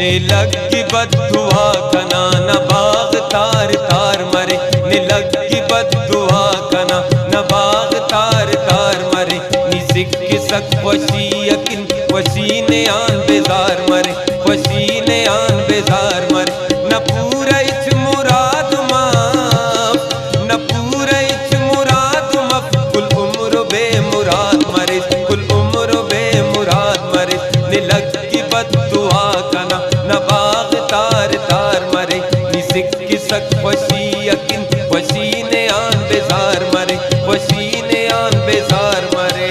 ने लगी बद्दुआ कना न बाग तार तार मरे, ने लगी बद्दुआ कना न बाग तार तार मरे, निसिक सक वशी यकिन वशी ने आन बेजार मरे, वशी ने आन बेजार मरे, न पूरा इच मुराद माफ, न पूरा इच मुराद माफ, कुल उम्र बे मुराद मरे, कुल उम्र बे मुराद मरे, ने लगी बद्दुआ कना न बाग तार तार मरे, निसिक सक वशी यकिन वशी ने आन बेजार मरे, वशी ने आन बेजार मरे।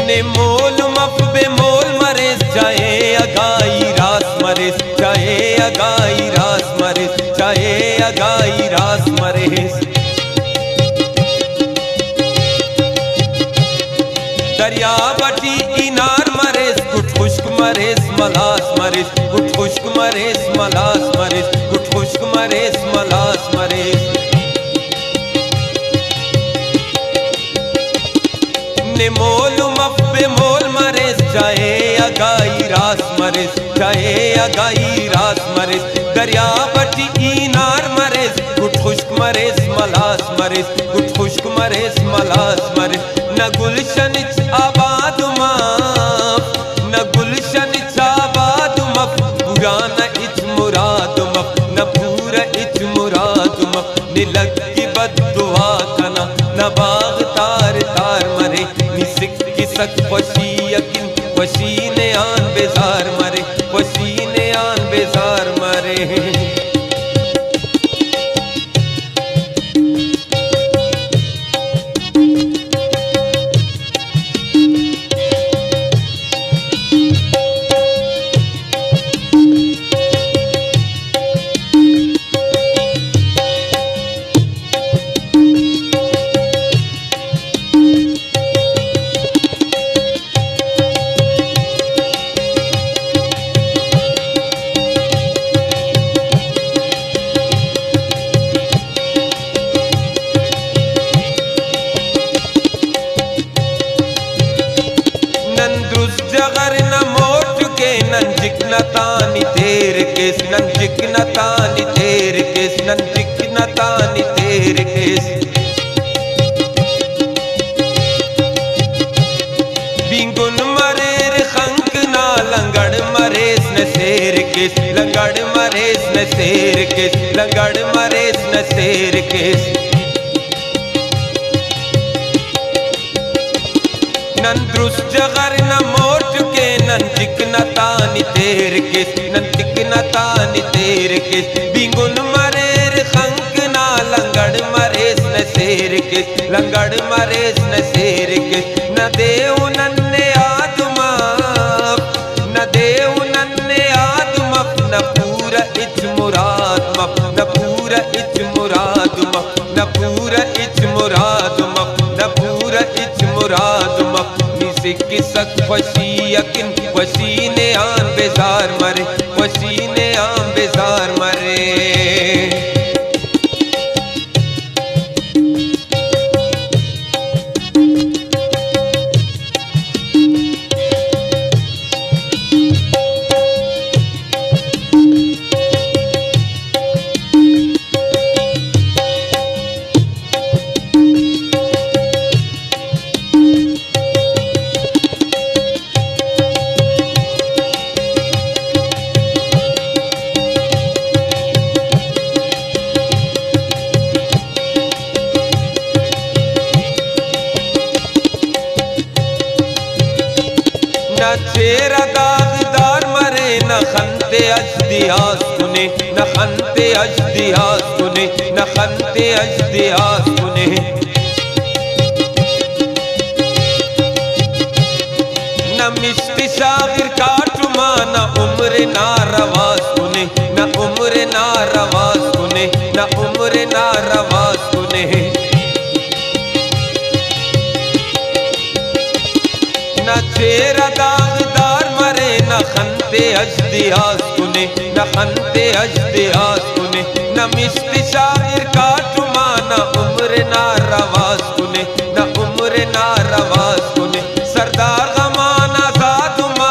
ने मोल मफ बे मोल मरेस, चाहे अगाई रास मरेस, चाहे अगाई रास मरेस, चाहे अगाई रास मरेस। दरिया बटी इनार मरेस, गुट खुश्क मरेस मलास मरेस, गुट खुश्क मरेस मलास मरेस, गुट खुश्क मरेस मलास मरेस। ने मोल मफ बे मोल मरेस, चाहे अगाई रास मरेस, चाहे अगाई रास मरेस। दरिया बटी इनार मरेस, गुट खुश्क मरेस मलास मरेस, गुट खुश्क मरेस मलास मरेस। न गुलशन इच आबाद माफ, न गुलशन इच आबाद मफ, पूरा न इच मुराद मफ, न पूरा इच मुराद मफ। ने लगी बद्दुआ कना न बाग तार तार मरे, निसिक सक वशी यकिन वशी ने आन बेजार मरे, वशी ने आन बेजार मरे। जगर न मोट के नंजिक न तानी तेर केस, नंजिक न तानी तेर केस, नंजिक न तानी तेर केस। बिंगुन मरेर खंक ना लंगड़ मरेस न शेर केस, लंगड़ मरेस न शेर केस, लंगड़ मरेस न शेर केस। नंदुस जगर न मोट के नंजिक न तानी तेर केस, नंजिक न तानी तेर केस। बिंगुन मरेर खंक ना लंगड़ मरेस न शेर केस, लंगड़ मरेस न शेर केस। न देव नन्ने आदमा, न देव नन्ने आदमा, न पूरा इच मुराद मफ, न पूरा इच मुराद मफ, न पूरा इच मुराद मफ, न पूरा इच मुराद मफ। निसिक सक वशी यकिन वशी ने आन बेजार मरे, वशी ने आन बेजार मरे। न चेहरा दागदार मरे, न खंते अजदियास कुने, न खंते अजदियास कुने, न खंते अजदियास कुने। मिश्त शागिर काटुमा न उम्र ना रवा सुने, न उम्र ना रवा सुने, न उम्र ना रवा सुने। न चेहरा दागदार मरे, न खंते अजदिया सुने, न खंते अजदिया सुने। न मिश्त शागिर काटुमा न उम्र ना रवा सुने, न उम्र ना रवा सुने। सरदार गमाना जादुमा,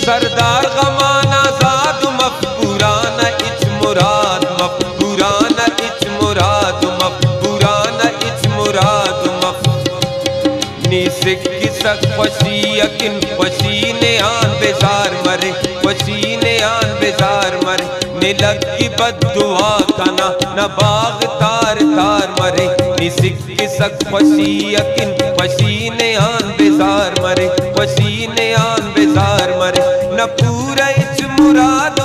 सरदार गमाना जादु मफ पुराना इच मुराद, मफ पुराना इच मुराद, मफ पुराना इच मुराद मफ। निसिक किसक पसी यकिन पसीने आन बेजार मरे, पसीने आन बेजार मरे। निलग की बद्दुआ कना न बाग तार तार मरे। निसिक किसक पसी यकिन पसीने आन बेजार मरे, पसीने आन बेजार मरे। न पूरा इच मुराद